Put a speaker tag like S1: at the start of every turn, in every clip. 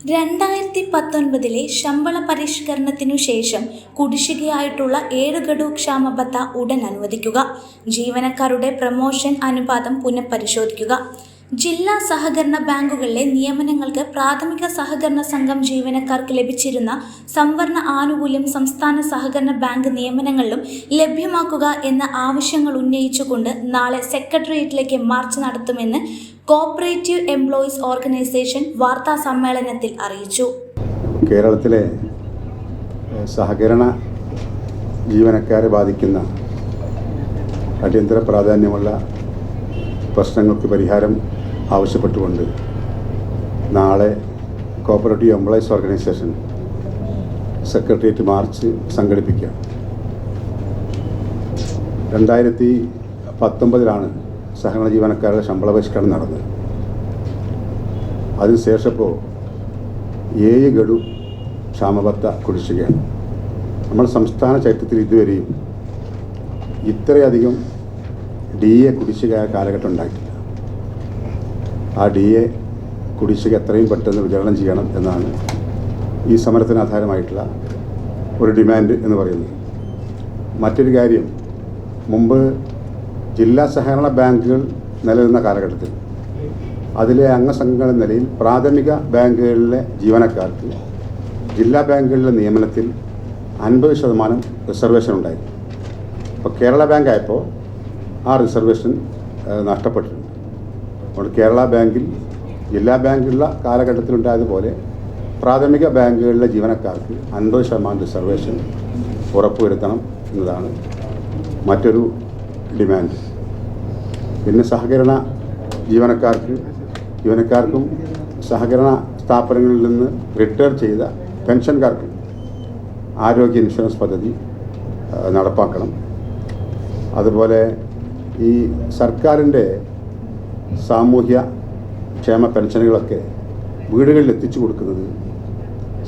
S1: 2019 ശമ്പള പരിഷ്കരണത്തിനു ശേഷം കുടിശ്ശികയായിട്ടുള്ള 7 ഗഡു ക്ഷാമബത്ത ഉടൻ അനുവദിക്കുക. ജീവനക്കാരുടെ പ്രമോഷൻ അനുപാതം പുനഃപരിശോധിക്കുക. ജില്ലാ സഹകരണ ബാങ്കുകളിലെ നിയമനങ്ങൾക്ക് പ്രാഥമിക സഹകരണ സംഘം ജീവനക്കാർക്ക് ലഭിച്ചിരുന്ന സംവരണ ആനുകൂല്യം സംസ്ഥാന സഹകരണ ബാങ്ക് നിയമനങ്ങളിലും ലഭ്യമാക്കുക എന്ന ആവശ്യങ്ങൾ ഉന്നയിച്ചുകൊണ്ട് നാളെ സെക്രട്ടേറിയറ്റിലേക്ക് മാർച്ച് നടത്തുമെന്ന് കോഓപ്പറേറ്റീവ് എംപ്ലോയീസ് ഓർഗനൈസേഷൻ വാർത്താ സമ്മേളനത്തിൽ അറിയിച്ചു.
S2: കേരളത്തിലെ സഹകരണ ജീവനക്കാരെ ബാധിക്കുന്ന അടിയന്തര പ്രാധാന്യമുള്ള പ്രശ്നങ്ങൾക്ക് പരിഹാരം ആവശ്യപ്പെട്ടുകൊണ്ട് നാളെ cooperative employees organisation secretariat March സംഘടിപ്പിക്കുക. 2019 സഹകരണ ജീവനക്കാരുടെ ശമ്പള പരിഷ്കരണം നടന്നത്. അതിനുശേഷം ഇപ്പോൾ 7 ഗഡു ക്ഷാമബത്ത കുടിശ്ശികയാണ്. നമ്മുടെ സംസ്ഥാന ചരിത്രത്തിൽ ഇതുവരെയും ഇത്രയധികം DA കുടിശ്ശിക കാലഘട്ടം ഉണ്ടായിട്ടില്ല. ആ DA കുടിശ്ശിക എത്രയും പെട്ടെന്ന് വിതരണം ചെയ്യണം എന്നാണ് ഈ സമരത്തിന് ആധാരമായിട്ടുള്ള ഒരു ഡിമാൻഡ് എന്ന് പറയുന്നത്. മറ്റൊരു കാര്യം, മുമ്പ് ജില്ലാ സഹകരണ ബാങ്കുകൾ നിലനിന്ന കാലഘട്ടത്തിൽ അതിലെ അംഗസംഘങ്ങൾ എന്ന നിലയിൽ പ്രാഥമിക ബാങ്കുകളിലെ ജീവനക്കാർക്ക് ജില്ലാ ബാങ്കുകളിലെ നിയമനത്തിൽ 50% റിസർവേഷൻ ഉണ്ടായിരുന്നു. ഇപ്പോൾ കേരള ബാങ്ക് ആയപ്പോൾ ആ റിസർവേഷൻ നഷ്ടപ്പെട്ടിട്ടുണ്ട്. അതുകൊണ്ട് കേരള ബാങ്കിൽ ജില്ലാ ബാങ്കിലുള്ള കാലഘട്ടത്തിലുണ്ടായതുപോലെ പ്രാഥമിക ബാങ്കുകളിലെ ജീവനക്കാർക്ക് 50% റിസർവേഷൻ ഉറപ്പുവരുത്തണം എന്നതാണ് മറ്റൊരു ഡിമാൻഡ്. പിന്നെ സഹകരണ ജീവനക്കാർക്കും സഹകരണ സ്ഥാപനങ്ങളിൽ നിന്ന് റിട്ടയർ ചെയ്ത പെൻഷൻകാർക്കും ആരോഗ്യ ഇൻഷുറൻസ് പദ്ധതി നടപ്പാക്കണം. അതുപോലെ ഈ സർക്കാരിൻ്റെ സാമൂഹ്യ ക്ഷേമ പെൻഷനുകളൊക്കെ വീടുകളിൽ എത്തിച്ചു കൊടുക്കുന്നത്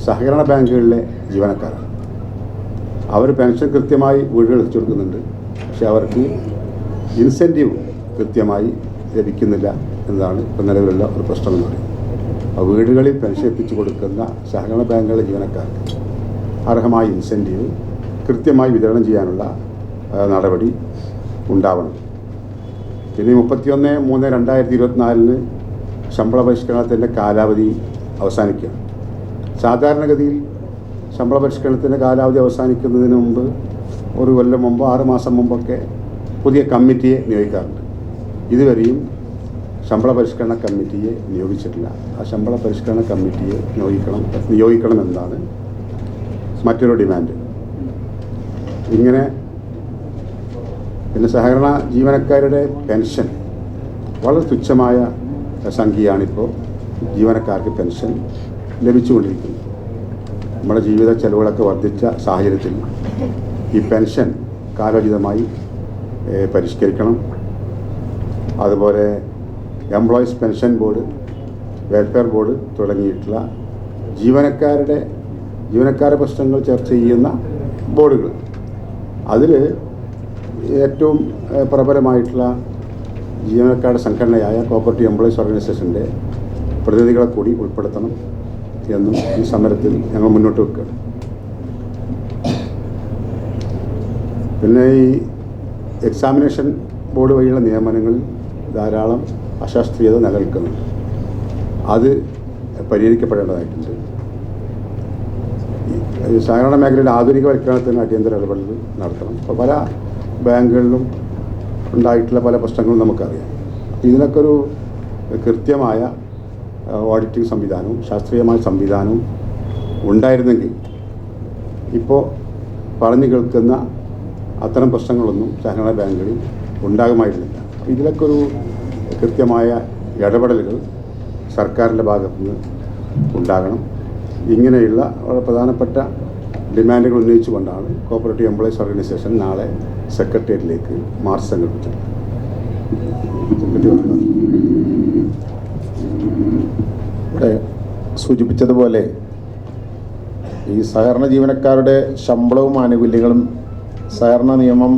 S2: സഹകരണ ബാങ്കുകളിലെ ജീവനക്കാരാണ്. അവർ പെൻഷൻ കൃത്യമായി വീടുകളിൽ എത്തിച്ചു കൊടുക്കുന്നുണ്ട്, പക്ഷെ അവർക്ക് ഇൻസെൻറ്റീവ് കൃത്യമായി ലഭിക്കുന്നില്ല എന്നതാണ് ഇപ്പോൾ നിലവിലുള്ള ഒരു പ്രശ്നമെന്ന് പറയുന്നത്. അപ്പോൾ വീടുകളിൽ പെൻഷൻ എത്തിച്ചു കൊടുക്കുന്ന സഹകരണ ബാങ്കുകളിലെ ജീവനക്കാർക്ക് അർഹമായ ഇൻസെൻറ്റീവ് കൃത്യമായി വിതരണം ചെയ്യാനുള്ള നടപടി ഉണ്ടാവണം. പിന്നെ 31/3/2024 ശമ്പള പരിഷ്കരണത്തിൻ്റെ കാലാവധി അവസാനിക്കുക. സാധാരണഗതിയിൽ ശമ്പള പരിഷ്കരണത്തിൻ്റെ കാലാവധി അവസാനിക്കുന്നതിന് മുമ്പ് ഒരു കൊല്ലം മുമ്പ് 6 മാസം മുമ്പൊക്കെ പുതിയ കമ്മിറ്റിയെ നിയോഗിക്കാറുണ്ട്. ഇതുവരെയും ശമ്പള പരിഷ്കരണ കമ്മിറ്റിയെ നിയോഗിച്ചിട്ടില്ല. ആ ശമ്പള പരിഷ്കരണ കമ്മിറ്റിയെ നിയോഗിക്കണമെന്നാണ് മറ്റൊരു ഡിമാൻഡ്. ഇങ്ങനെ പിന്നെ സഹകരണ ജീവനക്കാരുടെ പെൻഷൻ വളരെ തുച്ഛമായ സംഖ്യയാണിപ്പോൾ ജീവനക്കാർക്ക് പെൻഷൻ ലഭിച്ചുകൊണ്ടിരിക്കുന്നത്. നമ്മുടെ ജീവിത ചെലവുകളൊക്കെ വർദ്ധിച്ച സാഹചര്യത്തിൽ ഈ പെൻഷൻ കാലോചിതമായി പരിഷ്കരിക്കണം. അതുപോലെ employees pension board, welfare board തുടങ്ങിയിട്ടുള്ള ജീവനക്കാരുടെ പ്രശ്നങ്ങൾ ചർച്ച ചെയ്യുന്ന ബോർഡുകൾ, അതിൽ ഏറ്റവും പ്രബലമായിട്ടുള്ള ജീവനക്കാരുടെ സംഘടനയായ കോഓപ്പറേറ്റീവ് എംപ്ലോയീസ് ഓർഗനൈസേഷൻ്റെ പ്രതിനിധികളെ കൂടി ഉൾപ്പെടുത്തണം എന്നും ഈ സമരത്തിൽ ഞങ്ങൾ മുന്നോട്ട് വെക്കുകയാണ്. പിന്നെ ഈ എക്സാമിനേഷൻ ബോർഡ് വഴിയുള്ള നിയമനങ്ങളിൽ ധാരാളം അശാസ്ത്രീയത നിലനിൽക്കുന്നുണ്ട്. അത് പരിഹരിക്കപ്പെടേണ്ടതായിട്ടുണ്ട്. സഹകരണ മേഖലയിൽ ആധുനികവൽക്കരണത്തിന് അടിയന്തര ഇടപെടൽ നടത്തണം. അപ്പോൾ പല ബാങ്കുകളിലും ഉണ്ടായിട്ടുള്ള പല പ്രശ്നങ്ങളും നമുക്കറിയാം. ഇതിനൊക്കെ ഒരു കൃത്യമായ ഓഡിറ്റിംഗ് സംവിധാനവും ശാസ്ത്രീയമായ സംവിധാനവും ഉണ്ടായിരുന്നെങ്കിൽ ഇപ്പോൾ പറഞ്ഞു കേൾക്കുന്ന അത്തരം പ്രശ്നങ്ങളൊന്നും സഹകരണ ബാങ്കുകളിൽ ഉണ്ടാകുമായിരുന്നില്ല. ഇതിലൊക്കെ ഒരു കൃത്യമായ ഇടപെടലുകൾ സർക്കാരിൻ്റെ ഭാഗത്തുനിന്ന് ഉണ്ടാകണം. ഇങ്ങനെയുള്ള വളരെ പ്രധാനപ്പെട്ട ഡിമാൻഡുകൾ ഉന്നയിച്ചുകൊണ്ടാണ് കോഓപ്പറേറ്റീവ് എംപ്ലോയീസ് ഓർഗനൈസേഷൻ നാളെ സെക്രട്ടേറിയറ്റിലേക്ക് മാർച്ച് സംഘടിപ്പിച്ചത്.
S3: ഇവിടെ സൂചിപ്പിച്ചതുപോലെ ഈ സഹകരണ ജീവനക്കാരുടെ ശമ്പളവും ആനുകൂല്യങ്ങളും സഹകരണ നിയമം